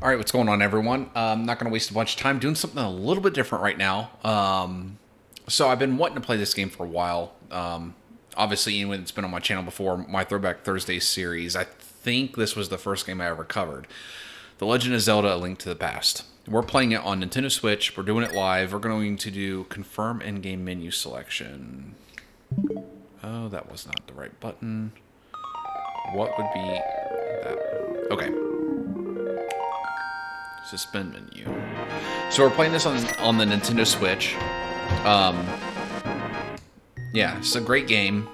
All right, what's going on, everyone? I'm not going to waste a bunch of time doing something a little bit different right now. So I've been wanting to play this game for a while. Obviously, anyone that's been on my channel before, my Throwback Thursdays series, I think this was the first game I ever covered. The Legend of Zelda: A Link to the Past. We're playing it on Nintendo Switch. We're doing it live. We're going to do confirm in-game menu selection. Oh, that was not the right button. What would be that? Okay. Suspend menu. So we're playing this on the Nintendo Switch. Yeah, it's a great game.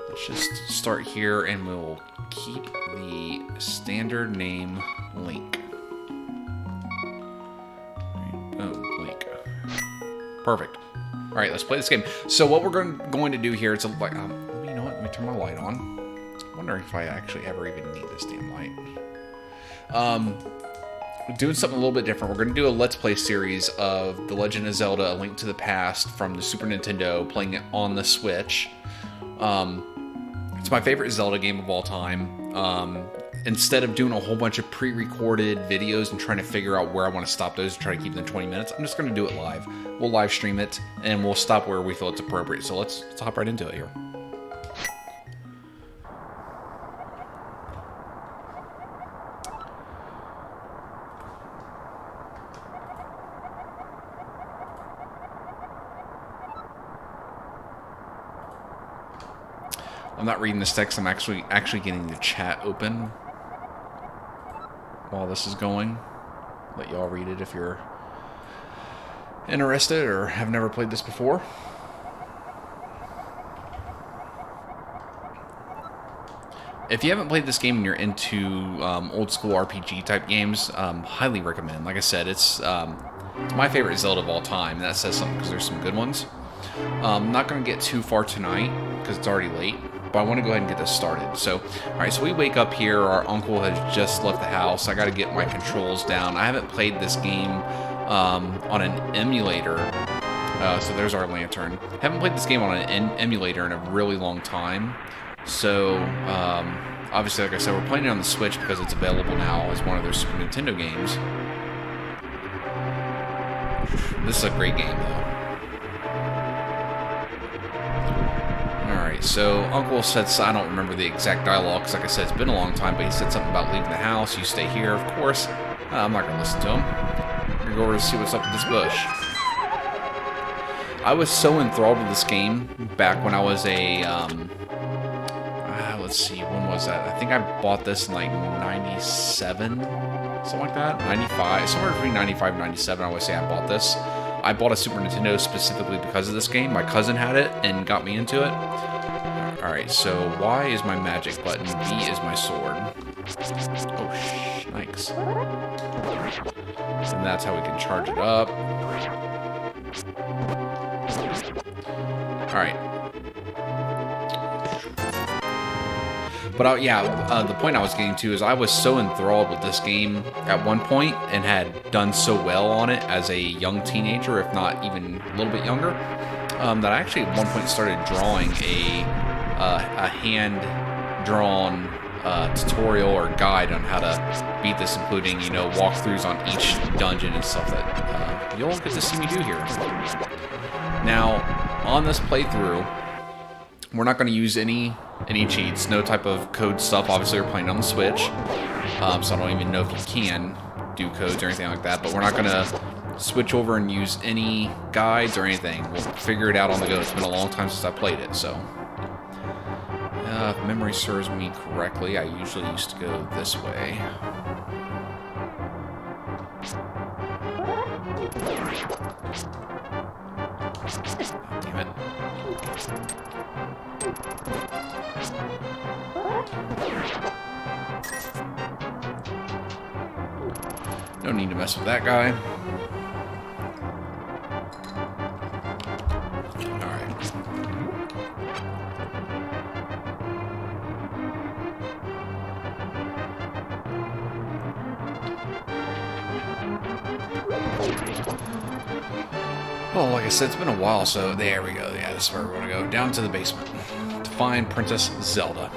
Let's just start here and we'll keep the standard name Link. Oh, Link. Perfect. All right, let's play this game. So what we're going to do here, it's like, you know what? Let me turn my light on. I'm wondering if I actually ever even need this damn light. Doing something a little bit different. We're going to do a Let's Play series of The Legend of Zelda: A Link to the Past from the Super Nintendo, playing it on the Switch. It's my favorite Zelda game of all time. Instead of doing a whole bunch of pre-recorded videos and trying to figure out where I want to stop those and try to keep them 20 minutes, I'm just going to do it live. We'll live stream it, and we'll stop where we feel it's appropriate. So let's hop right into it here. I'm not reading this text. I'm actually getting the chat open while this is going. Let y'all read it if you're interested or have never played this before. If you haven't played this game and you're into old school RPG type games, highly recommend. Like I said, it's my favorite Zelda of all time. And that says something because there's some good ones. I'm not going to get too far tonight because it's already late. But I want to go ahead and get this started. So, alright, so we wake up here. Our uncle has just left the house. I got to get my controls down. I haven't played this game on an emulator. So there's our lantern. Haven't played this game on an emulator in a really long time. So, obviously, like I said, we're playing it on the Switch because it's available now as one of their Super Nintendo games. This is a great game, though. Alright, so Uncle said, I don't remember the exact dialogue, because like I said, it's been a long time, but he said something about leaving the house, you stay here, of course. I'm not going to listen to him. I'm going to go over to see what's up with this bush. I was so enthralled with this game back when I was a, let's see, when was that? I think I bought this in like 97, something like that, 95, somewhere between 95 and 97, I would say I bought this. I bought a Super Nintendo specifically because of this game. My cousin had it and got me into it. Alright, so Y is my magic button, B is my sword. Oh, yikes. And that's how we can charge it up. Alright. But the point I was getting to is I was so enthralled with this game at one point and had done so well on it as a young teenager, if not even a little bit younger, that I actually at one point started drawing a hand-drawn tutorial or guide on how to beat this, including, you know, walkthroughs on each dungeon and stuff that you'll get to see me do here. Now, on this playthrough, we're not going to use any cheats, no type of code stuff. Obviously, we're playing on the Switch, so I don't even know if you can do codes or anything like that, but we're not going to switch over and use any guides or anything. We'll figure it out on the go. It's been a long time since I played it, so. If memory serves me correctly, I usually used to go this way. Oh, damn it. No need to mess with that guy. Alright. Well, like I said, it's been a while, so there we go. Yeah, this is where we're going to go. Down to the basement to find Princess Zelda.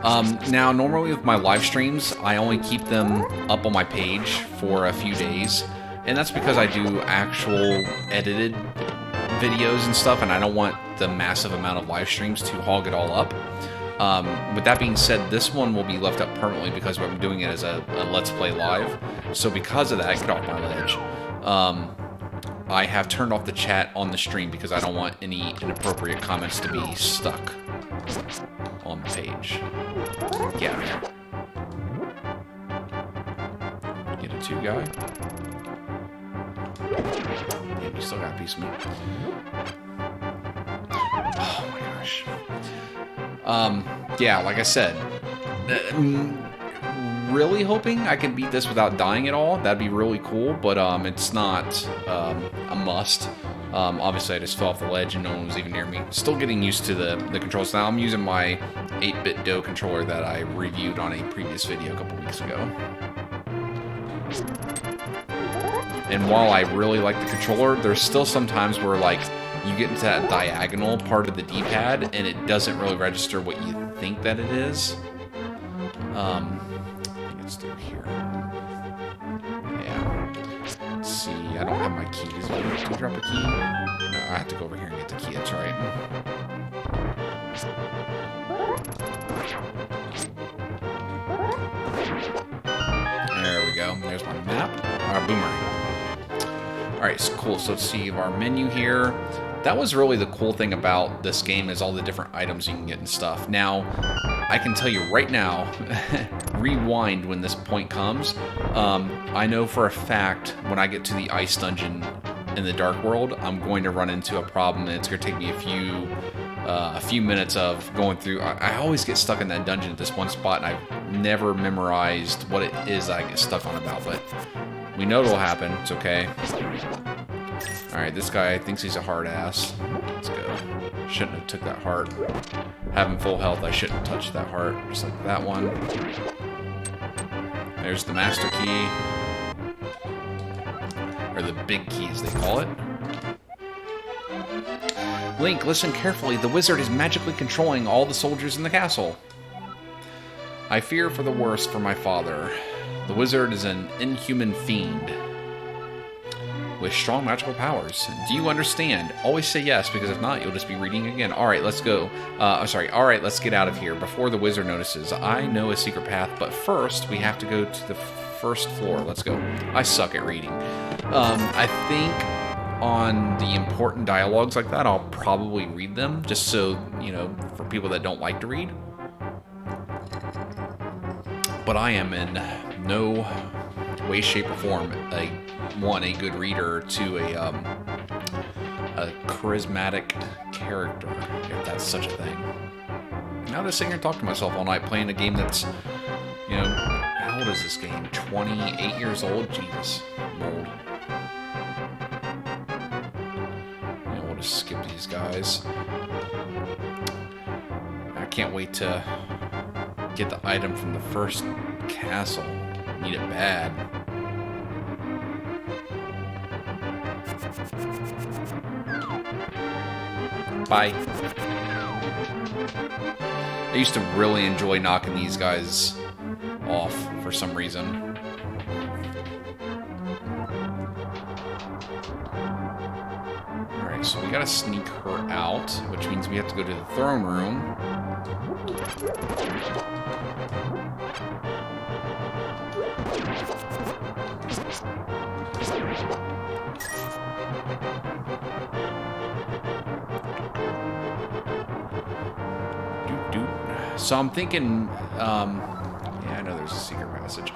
Now, normally with my live streams, I only keep them up on my page for a few days, and that's because I do actual edited videos and stuff, and I don't want the massive amount of live streams to hog it all up. With that being said, this one will be left up permanently because I'm doing it as a Let's Play Live. So because of that, get off my ledge. I have turned off the chat on the stream because I don't want any inappropriate comments to be stuck on the page. Get out of here. Get a 2 guy. Damn, you still got a piece of me. Oh my gosh. Yeah, like I said, really hoping I can beat this without dying at all. That'd be really cool, but it's not a must. Obviously, I just fell off the ledge and no one was even near me. Still getting used to the controls. Now I'm using my 8-bit Do controller that I reviewed on a previous video a couple weeks ago. And while I really like the controller, there's still some times where, like, you get into that diagonal part of the D-pad and it doesn't really register what you think that it is. I think it's through here. Yeah. Let's see. I don't have my keys. Do you drop a key? No, I have to go over here and get the key. That's right. There we go. There's my map. Boomerang. Alright, so cool. So let's see our menu here. That was really the cool thing about this game, is all the different items you can get and stuff. Now, I can tell you right now, rewind when this point comes. I know for a fact when I get to the ice dungeon in the Dark World, I'm going to run into a problem, and it's going to take me a few minutes of going through. I always get stuck in that dungeon at this one spot, and I've never memorized what it is I get stuck on about, but we know it'll happen. It's okay. Alright, this guy thinks he's a hard ass. Let's go. Shouldn't have took that heart. Having full health, I shouldn't have touched that heart. Just like that one. There's the master key. Or the big key, as they call it. Link, listen carefully. The wizard is magically controlling all the soldiers in the castle. I fear for the worst for my father. The wizard is an inhuman fiend with strong magical powers. Do you understand? Always say yes, because if not, you'll just be reading again. Alright, let's go. Alright, let's get out of here before the wizard notices. I know a secret path, but first, we have to go to the first floor. Let's go. I suck at reading. I think on the important dialogues like that, I'll probably read them, just so, you know, for people that don't like to read. But I am in no way, shape, or form a good reader to a charismatic character, if that's such a thing. Now to sit here and talk to myself all night playing a game that's, you know, how old is this game? 28 years old? Jesus, I'm old. Yeah, we'll just skip these guys. I can't wait to get the item from the first castle. Need it bad. Bye. I used to really enjoy knocking these guys off for some reason. Alright, so we gotta sneak her out, which means we have to go to the throne room. So I'm thinking, yeah, I know there's a secret passage.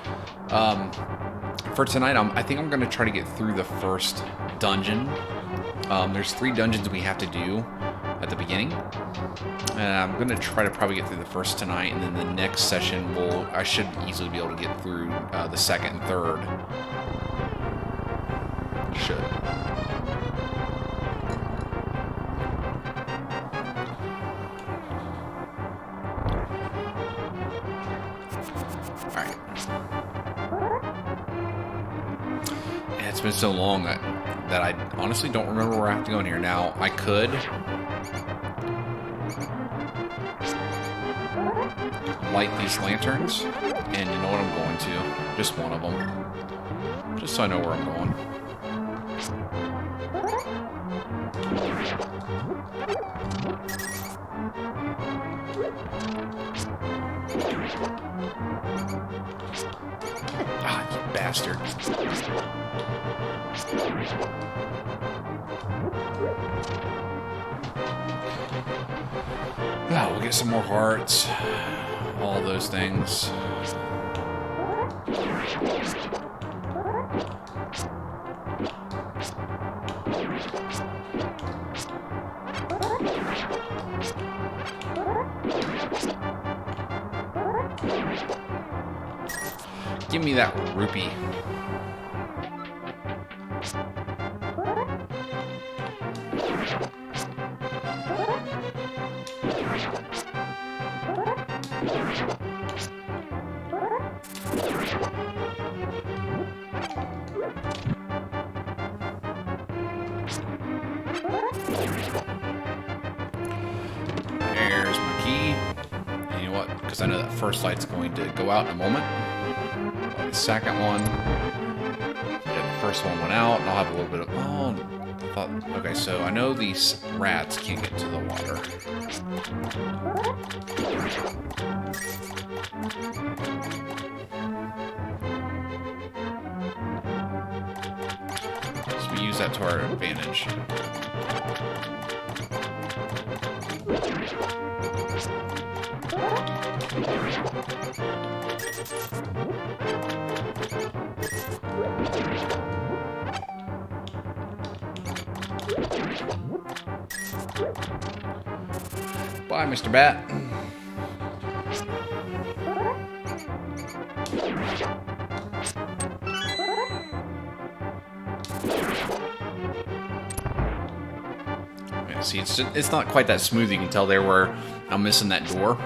For tonight, I think I'm going to try to get through the first dungeon. There's 3 dungeons we have to do at the beginning. And I'm going to try to probably get through the first tonight, and then the next session, I should easily be able to get through the second and third. Should. Alright. Yeah, it's been so long that I honestly don't remember where I have to go in here. Now, I could light these lanterns, and you know what, I'm going to. Just one of them. Just so I know where I'm going. Ah, you bastard. Ah, we'll get some more hearts. All those things. Give me that rupee. There's my key. And you know what? Because I know that first light's going to go out in a moment. The second one. Yeah, the first one went out, and I'll have a little bit of... Oh, I thought... Okay, so I know these rats can't get to the water. So we use that to our advantage. Bye, Mr. Bat. Yeah, see, it's not quite that smooth. You can tell there where I'm missing that door.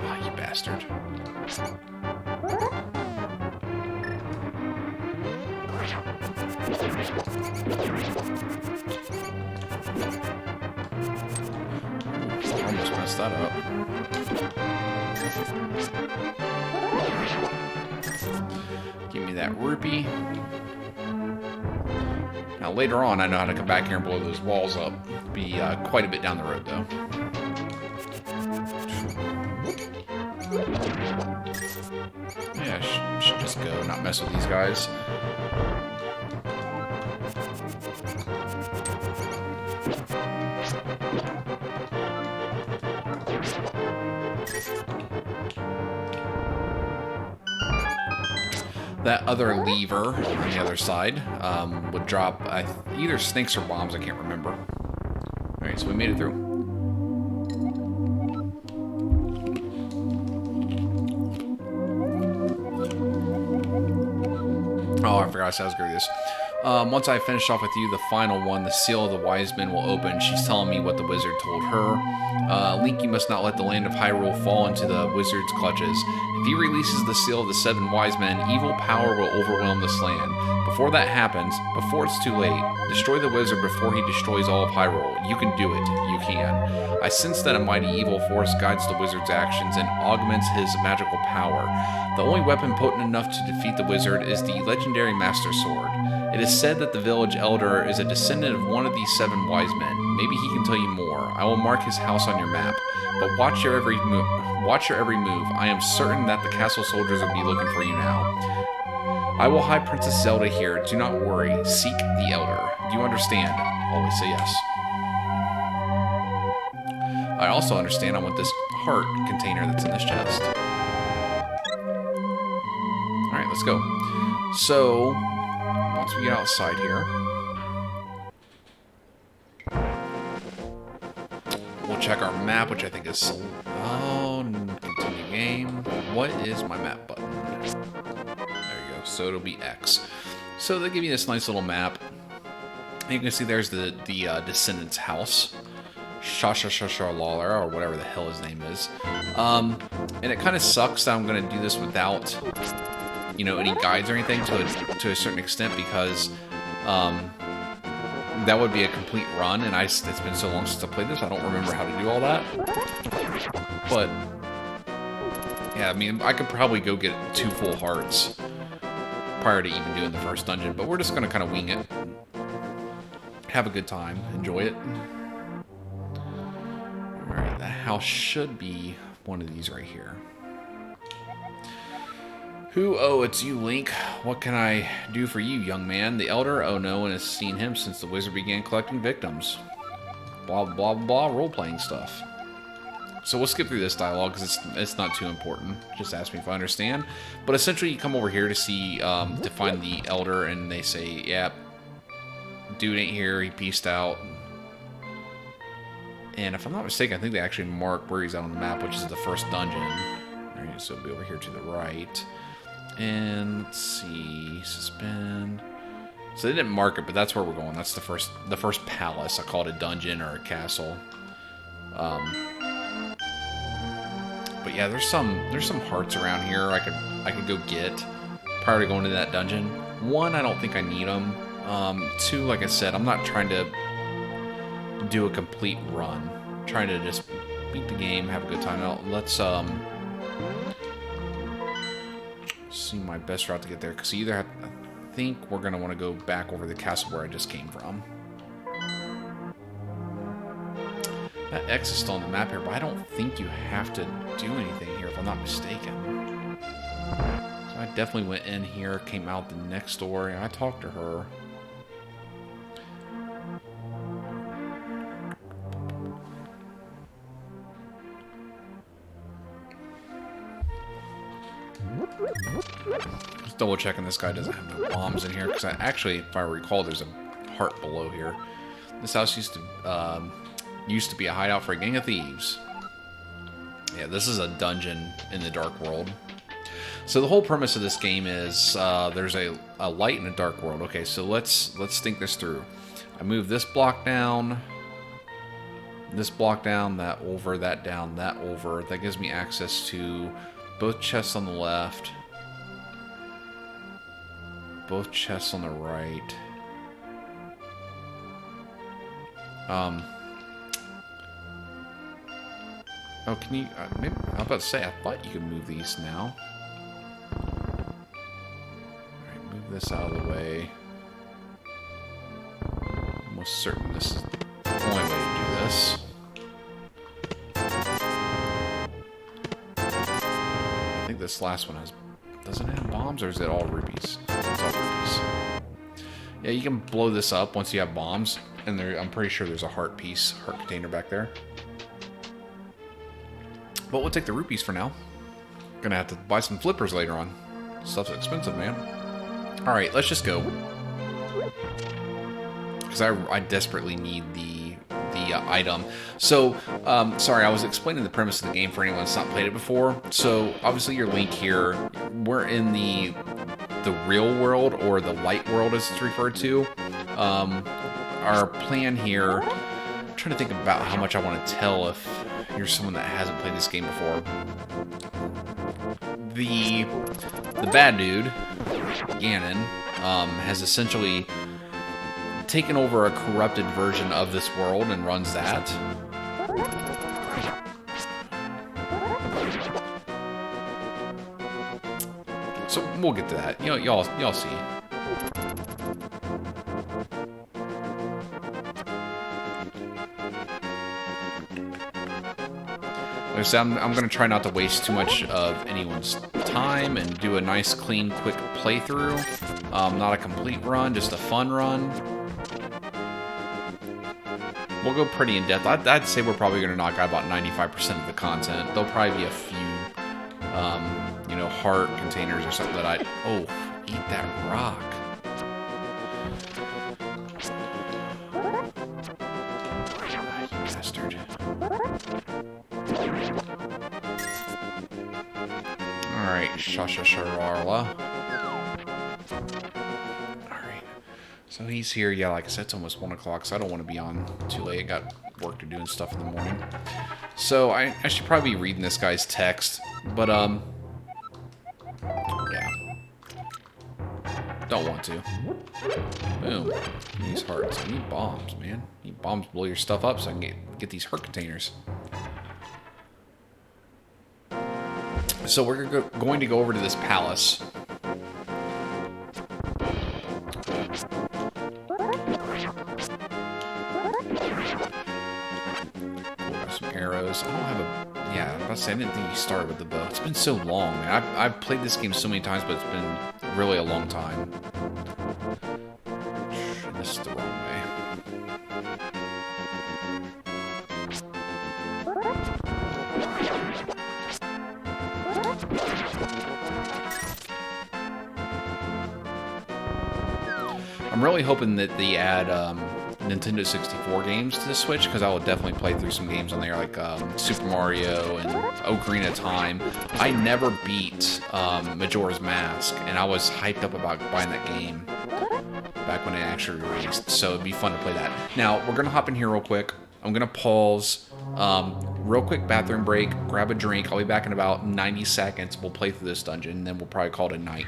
Ah, you bastard. Almost messed that up. Give me that rupee. Now later on, I know how to come back here and blow those walls up. Be quite a bit down the road, though. Yeah, should just go, not mess with these guys. That other lever on the other side would drop either snakes or bombs, I can't remember. Alright, so we made it through. Oh, I forgot I said I was going to do this. Once I finish off with you, the final one, the seal of the wise men will open. She's telling me what the wizard told her. Link, you must not let the land of Hyrule fall into the wizard's clutches. If he releases the seal of the 7 wise men, evil power will overwhelm this land. Before that happens, before it's too late, destroy the wizard before he destroys all of Hyrule. You can do it. You can. I sense that a mighty evil force guides the wizard's actions and augments his magical power. The only weapon potent enough to defeat the wizard is the legendary Master Sword. It is said that the village elder is a descendant of one of these 7 wise men. Maybe he can tell you more. I will mark his house on your map, but watch your every move. I am certain that the castle soldiers will be looking for you now. I will hide Princess Zelda here. Do not worry. Seek the elder. Do you understand? Always say yes. I also understand I want this heart container that's in this chest. Alright, let's go. So, once we get outside here, we'll check our map, which I think is... Oh, continue game. What is my map button? There you go. So it'll be X. So they give you this nice little map. And you can see there's the Descendant's house. Shasha or whatever the hell his name is. And it kind of sucks that I'm going to do this without, you know, any guides or anything to a certain extent, because that would be a complete run, and it's been so long since I played this, I don't remember how to do all that. But, yeah, I mean, I could probably go get 2 full hearts prior to even doing the first dungeon, but we're just going to kind of wing it. Have a good time. Enjoy it. Alright, the house should be one of these right here. Who? Oh, it's you, Link. What can I do for you, young man? The Elder? Oh, no one has seen him since the wizard began collecting victims. Blah, blah, blah, role-playing stuff. So we'll skip through this dialogue because it's not too important. Just ask me if I understand. But essentially, you come over here to see, to find the Elder, and they say, yeah, dude ain't here, he peaced out. And if I'm not mistaken, I think they actually mark where he's at on the map, which is the first dungeon. Alright, so it'll be over here to the right. And let's see, suspend. So they didn't mark it, but that's where we're going. That's the first palace. I call it a dungeon or a castle. But yeah, there's some hearts around here I could go get prior to going to that dungeon. 1, I don't think I need them. 2, like I said, I'm not trying to do a complete run. I'm trying to just beat the game, have a good time. Now, let's see my best route to get there, because either I think we're going to want to go back over the castle where I just came from. That X is still on the map here, but I don't think you have to do anything here, if I'm not mistaken. So I definitely went in here, came out the next door, and I talked to her. Just double checking this guy doesn't have no bombs in here, because actually, if I recall, there's a heart below here. This house used to be a hideout for a gang of thieves. Yeah, this is a dungeon in the dark world. So the whole premise of this game is there's a light in a dark world. Okay, so let's think this through. I move this block down, that over, that down, that over. That gives me access to both chests on the left, both chests on the right. Oh, can you... maybe, I was about to say, I thought you could move these now. Alright, move this out of the way. Almost certain this is the only way to do this. I think this last one has... Does it have bombs, or is it all rupees? It's all rupees. Yeah, you can blow this up once you have bombs. And there, I'm pretty sure there's a heart container back there. But we'll take the rupees for now. Gonna have to buy some flippers later on. Stuff's expensive, man. Alright, let's just go. Because I desperately need the item. So, sorry, I was explaining the premise of the game for anyone that's not played it before. So, obviously you're Link here. We're in the real world, or the light world as it's referred to. Our plan here... I'm trying to think about how much I want to tell if you're someone that hasn't played this game before. The bad dude, Ganon, has essentially taken over a corrupted version of this world and runs that. So we'll get to that. You know, y'all see. I'm going to try not to waste too much of anyone's time and do a nice, clean, quick playthrough. Not a complete run, just a fun run. We'll go pretty in-depth. I'd say we're probably going to knock out about 95% of the content. There'll probably be a few, you know, heart containers or something that oh, eat that rock. Bastard. Alright, Shashasharala. Alright. So he's here. Yeah, like I said, it's almost 1 o'clock, so I don't want to be on too late. I got work to do and stuff in the morning. So I should probably be reading this guy's text, but, yeah. Don't want to. Boom. These hearts. I need bombs, man. I need bombs to blow your stuff up so I can get these heart containers. So we're going to go over to this palace. Some arrows. I don't have a... Yeah, I was about to say, I didn't think you started with the bow. It's been so long, man. I've played this game so many times, but it's been really a long time. This is the wrong way. I'm really hoping that they add Nintendo 64 games to the Switch, because I will definitely play through some games on there, like Super Mario and Ocarina of Time. I never beat Majora's Mask, and I was hyped up about buying that game back when it actually released, so it'd be fun to play that. Now, we're going to hop in here real quick. I'm going to pause, real quick bathroom break, grab a drink. I'll be back in about 90 seconds. We'll play through this dungeon, and then we'll probably call it a night.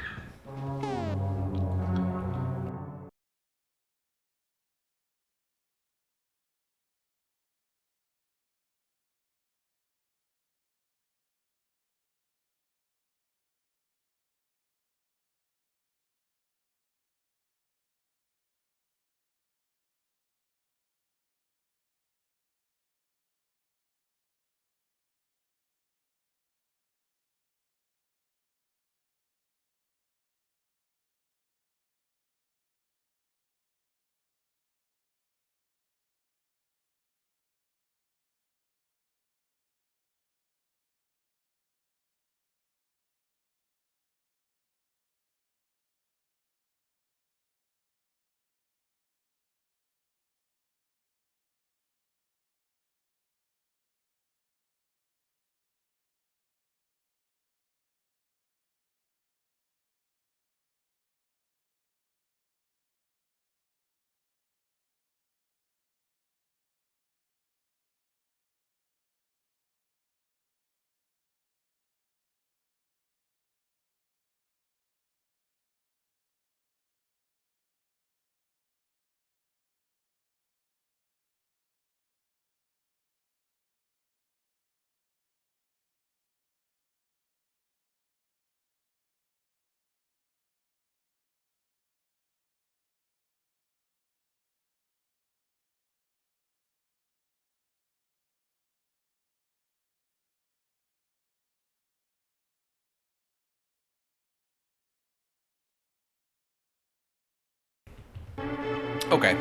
Okay,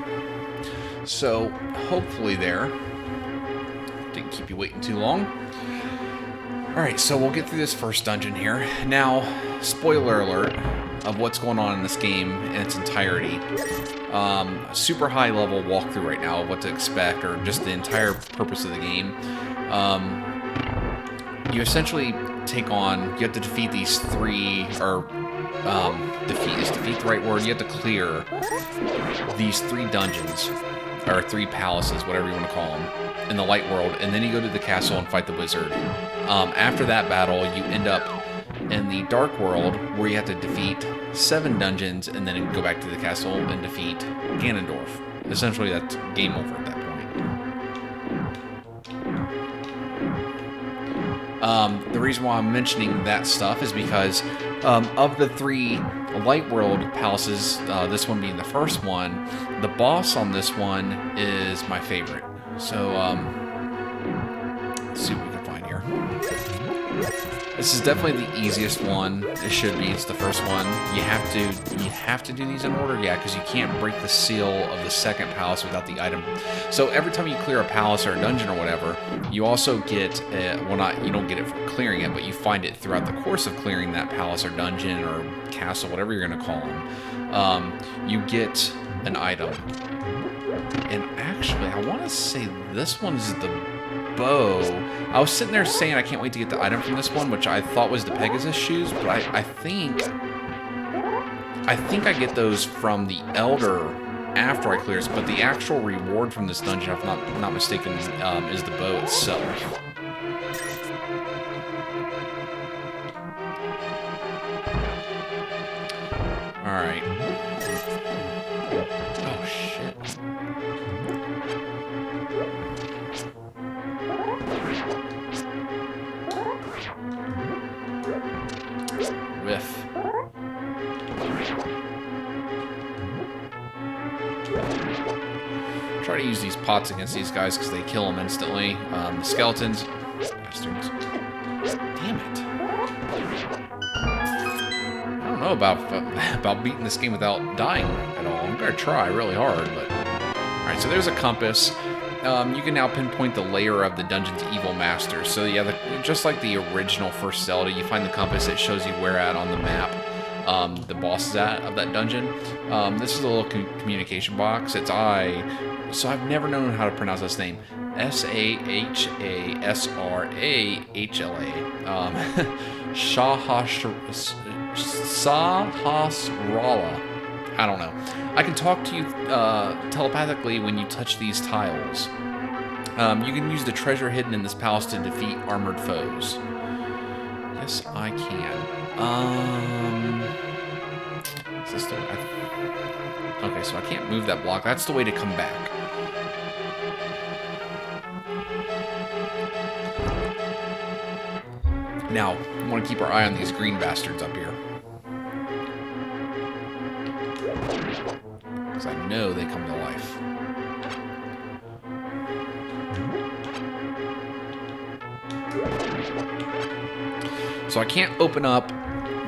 so hopefully there didn't keep you waiting too long. Alright, so we'll get through this first dungeon here. Now, spoiler alert of what's going on in this game in its entirety. Super high level walkthrough right now of what to expect, or just the entire purpose of the game. You essentially take on, you have to defeat these three, or is defeat the right word? You have to clear these three dungeons, or three palaces, whatever you want to call them, in the light world, and then you go to the castle and fight the wizard. After that battle, you end up in the dark world, where you have to defeat 7 dungeons, and then go back to the castle and defeat Ganondorf. Essentially, that's game over at that point. The reason why I'm mentioning that stuff is because of the 3 light world palaces, this one being the first one, the boss on this one is my favorite. So, let's see what we can find here. This is definitely the easiest one. It should be. It's the first one. You have to do these in order, yeah, because you can't break the seal of the second palace without the item. So every time you clear a palace or a dungeon or whatever, you also get you don't get it for clearing it, but you find it throughout the course of clearing that palace or dungeon or castle, whatever you're gonna call them. You get an item, and actually, I want to say this one's the bow. I was sitting there saying I can't wait to get the item from this one, which I thought was the Pegasus shoes, but I think I get those from the Elder after I clear this, but the actual reward from this dungeon, if I'm not mistaken, is the bow itself. Alright. Oh, shit. Whiff. Try to use these pots against these guys because they kill them instantly. The skeletons. Bastards. Damn it. I don't know about beating this game without dying at all. I'm going to try really hard, but... Alright, so there's a compass. You can now pinpoint the layer of the dungeon's evil masters. So yeah, just like the original first Zelda, you find the compass, it shows you where at on the map the boss is at of that dungeon. This is a little communication box. It's so I've never known how to pronounce this name. Sahasrahla. Sahasrahla. I don't know. I can talk to you telepathically when you touch these tiles. You can use the treasure hidden in this palace to defeat armored foes. Yes, I can. Is this the... Okay, so I can't move that block. That's the way to come back. Now, I want to keep our eye on these green bastards up here. Because I know they come to life. So I can't open up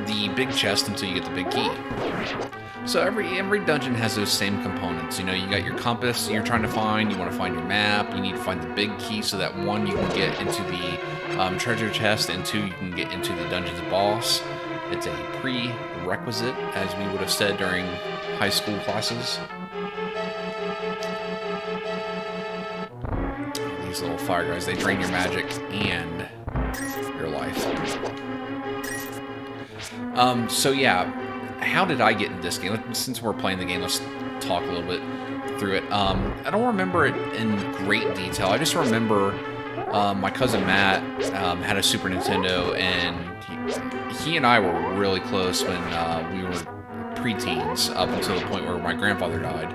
the big chest until you get the big key. So every dungeon has those same components. You know, you got your compass you're trying to find, you want to find your map, you need to find the big key so that one, you can get into the treasure chest, and two, you can get into the dungeon's boss. It's a prerequisite, as we would have said during high school classes. These little fire guys, they drain your magic and your life. So yeah, how did I get in this game? Since we're playing the game, let's talk a little bit through it. I don't remember it in great detail. I just remember my cousin Matt had a Super Nintendo, and he and I were really close when we were preteens, up until the point where my grandfather died.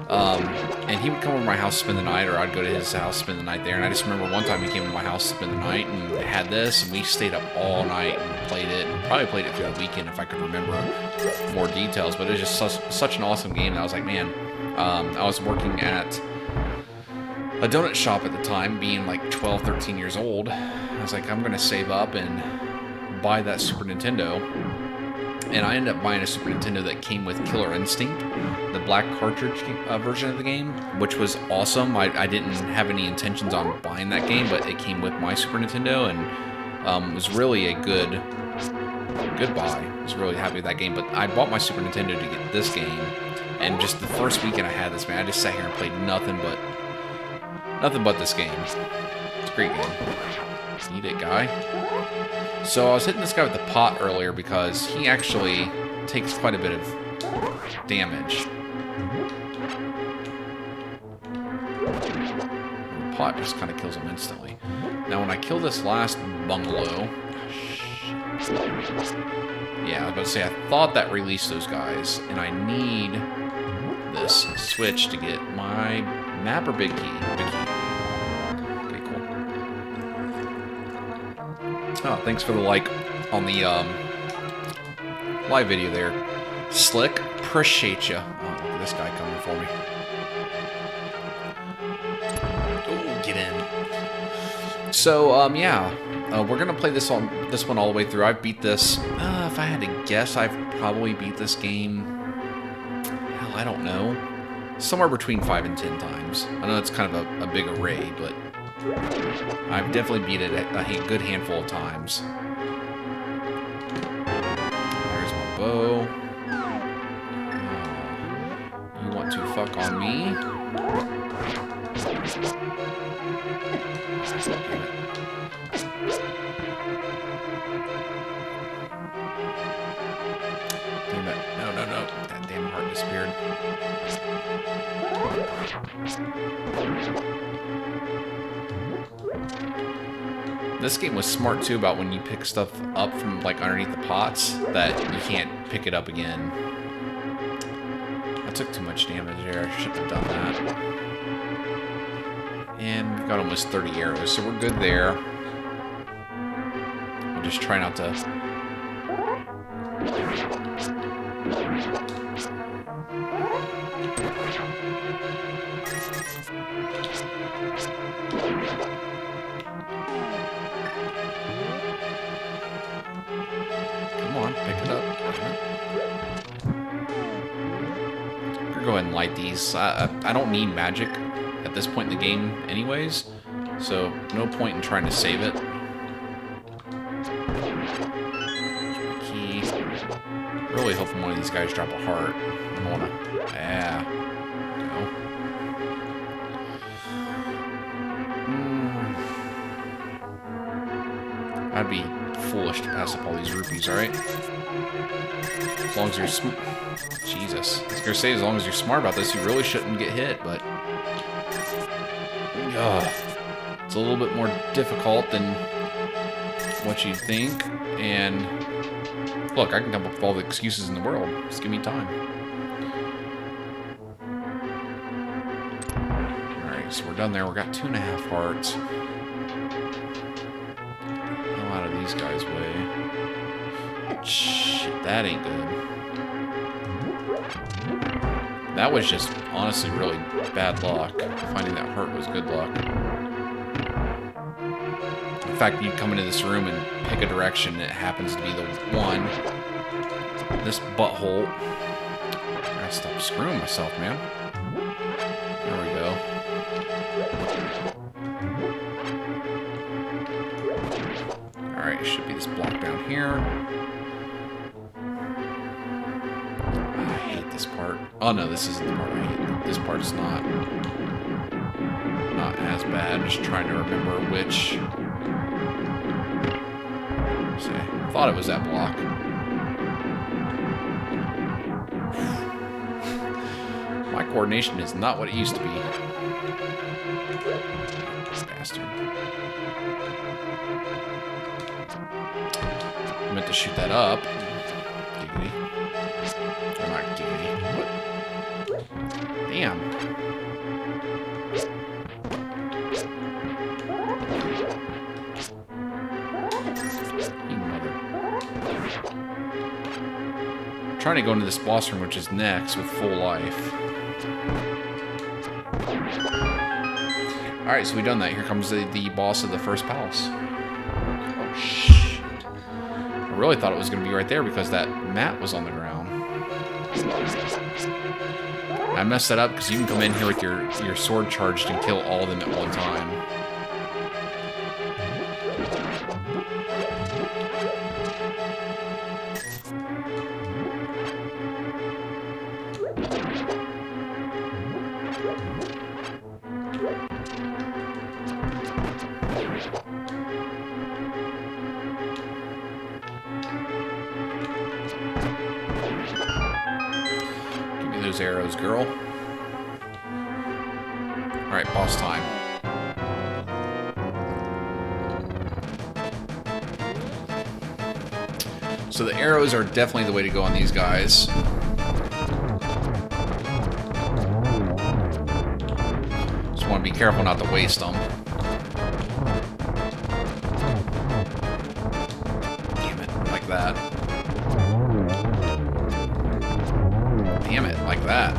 And he would come over to my house to spend the night, or I'd go to his house, spend the night there. And I just remember one time he came to my house to spend the night and had this, and we stayed up all night and played it, and probably played it through the weekend if I could remember more details. But it was just such an awesome game that I was like, man, I was working at a donut shop at the time, being like 12, 13 years old. I was like, I'm going to save up and buy that Super Nintendo. And I ended up buying a Super Nintendo that came with Killer Instinct, the black cartridge version of the game, which was awesome. I didn't have any intentions on buying that game, but it came with my Super Nintendo, and was really a good buy. I was really happy with that game. But I bought my Super Nintendo to get this game, and just the first weekend I had this, man, I just sat here and played nothing but this game. It's a great game. Eat it, guy. So I was hitting this guy with the pot earlier because he actually takes quite a bit of damage. The pot just kind of kills him instantly. Now when I kill this last bungalow... Yeah, I was about to say, I thought that released those guys, and I need this switch to get my map or big key? Big key. Okay, cool. Oh, thanks for the like on the live video there. Slick, appreciate you. Oh, look at this guy coming for me. Oh, get in. So, yeah, we're gonna play this one all the way through. I've beat this. If I had to guess, I've probably beat this game. Hell, I don't know. Somewhere between 5 and 10 times. I know it's kind of a big array, but I've definitely beat it a good handful of times. There's my bow. You want to fuck on me? Damn it. Damn it. No, no, no. That damn heart disappeared. This game was smart too about when you pick stuff up from like underneath the pots that you can't pick it up again. took too much damage there. I shouldn't have done that. And we've got almost 30 arrows, so we're good there. We'll just try not to... Come on, pick it up. Go ahead and light these. I don't need magic at this point in the game anyways, so no point in trying to save it. There's my key. Really hoping one of these guys drop a heart. I don't wanna... Yeah. No. I'd be foolish to pass up all these rupees, alright? As long as you're Jesus. I was gonna say, as long as you're smart about this, you really shouldn't get hit, but... it's a little bit more difficult than what you'd think, and... Look, I can come up with all the excuses in the world. Just give me time. Alright, so we're done there. We got 2.5 hearts. Hell out of these guys' way. Shit, that ain't good. That was just, honestly, really bad luck. Finding that heart was good luck. In fact, you come into this room and pick a direction, it happens to be the one. This butthole. I gotta stop screwing myself, man. There we go. Alright, it should be this block down here. I hate this part. Oh no, this isn't the part I hate. This part's not as bad. Just trying to remember which. See, I thought it was that block. My coordination is not what it used to be. Bastard. I meant to shoot that up. Giggity. Or not giggity. What? Damn. You mother. I'm trying to go into this boss room, which is next, with full life. Alright, so we've done that. Here comes the boss of the first palace. Oh, shit. I really thought it was going to be right there because that mat was on the ground. I messed that up because you can come in here with your sword charged and kill all of them at one time. Those arrows, girl. Alright, boss time. So the arrows are definitely the way to go on these guys. Just want to be careful not to waste them. Damn it, like that. Damn it, like that.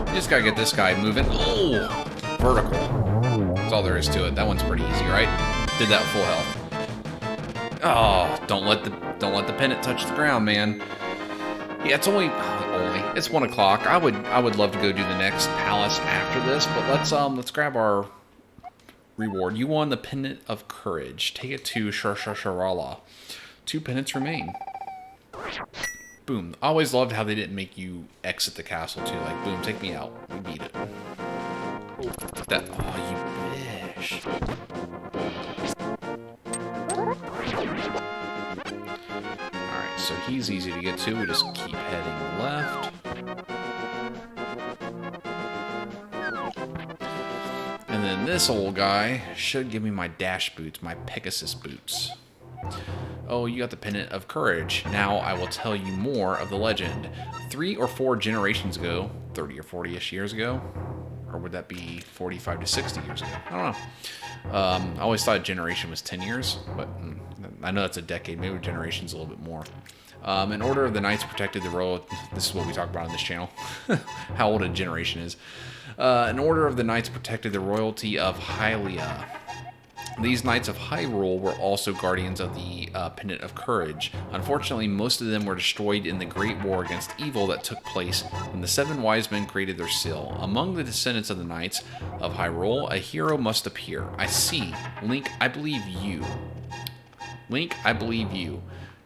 You just gotta get this guy moving. Oh, vertical. That's all there is to it. That one's pretty easy, right? Did that full health. Oh, don't let the pennant touch the ground, man. Yeah, it's it's 1 o'clock. I would love to go do the next palace after this, but let's grab our reward. You won the Pendant of Courage. Take it to Sharala. 2 pennants remain. Boom. I always loved how they didn't make you exit the castle too. Like, boom, take me out. We beat it. That. Oh, you bitch. Alright, so he's easy to get to. We just keep heading left. then this old guy should give me my dash boots, my Pegasus boots. Oh, you got the Pendant of Courage. Now I will tell you more of the legend. 3 or 4 generations ago, 30 or 40-ish years ago, or would that be 45 to 60 years ago? I don't know. I always thought a generation was 10 years, but I know that's a decade. Maybe a generation's a little bit more. An order of the knights protected the royal... This is what we talk about on this channel. How old a generation is. An order of the knights protected the royalty of Hylia. These Knights of Hyrule were also guardians of the Pendant of Courage. Unfortunately, most of them were destroyed in the Great War against evil that took place when the 7 wise men created their seal. Among the descendants of the Knights of Hyrule, a hero must appear. I see. Link, I believe you. Link, I believe you.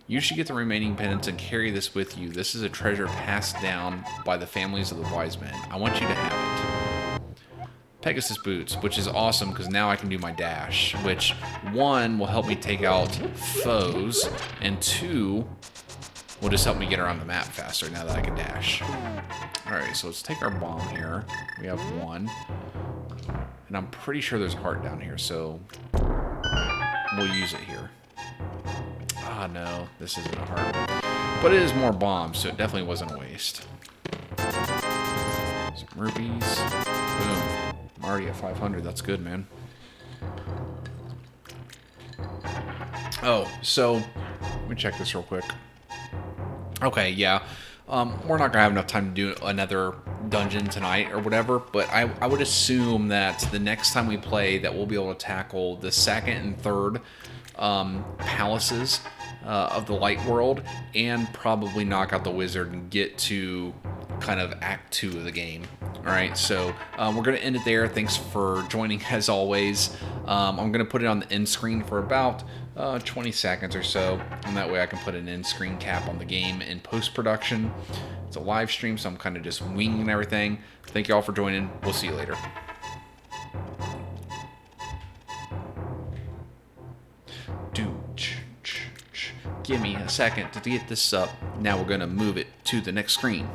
You should get the remaining pendants and carry this with you. This is a treasure passed down by the families of the wise men. I want you to have it. Pegasus boots, which is awesome because now I can do my dash, which 1 will help me take out foes, and 2 will just help me get around the map faster now that I can dash. Alright, so let's take our bomb here. We have 1. And I'm pretty sure there's a heart down here, so we'll use it here. Ah, no, this isn't a heart. But it is more bombs, so it definitely wasn't a waste. Some rupees. Boom. I'm already at 500. That's good, man. Oh, so let me check this real quick. Okay, yeah. We're not gonna have enough time to do another dungeon tonight or whatever, but I would assume that the next time we play that we'll be able to tackle the 2nd and 3rd palaces of the light world, and probably knock out the wizard and get to kind of Act 2 of the game. Alright, so we're going to end it there. Thanks for joining as always. I'm going to put it on the end screen for about 20 seconds or so, and that way I can put an end screen cap on the game in post-production. It's a live stream, so I'm kind of just winging everything. Thank you all for joining. We'll see you later. Give me a second to get this up. Now we're going to move it to the next screen.